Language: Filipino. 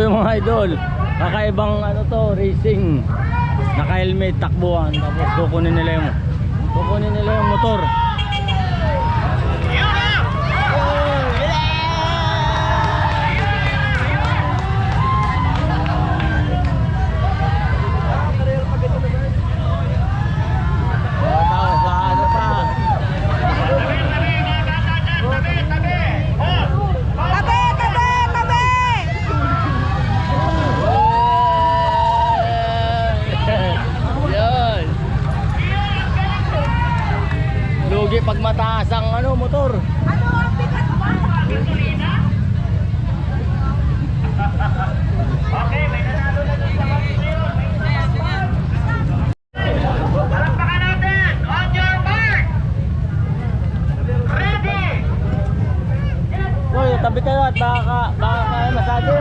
yung mga idol, kakaibang ano to, racing. Naka-helmet, takbuhan, tapos kukunin nila yung motor. Lugi pag mataas ang ano, motor. Ano ang bigat mo? Gasolina? Okay, may nanalo na doon sa kapatid. Palakpakan natin! On your mark! Ready! Hoy, tabi kayo at baka masado.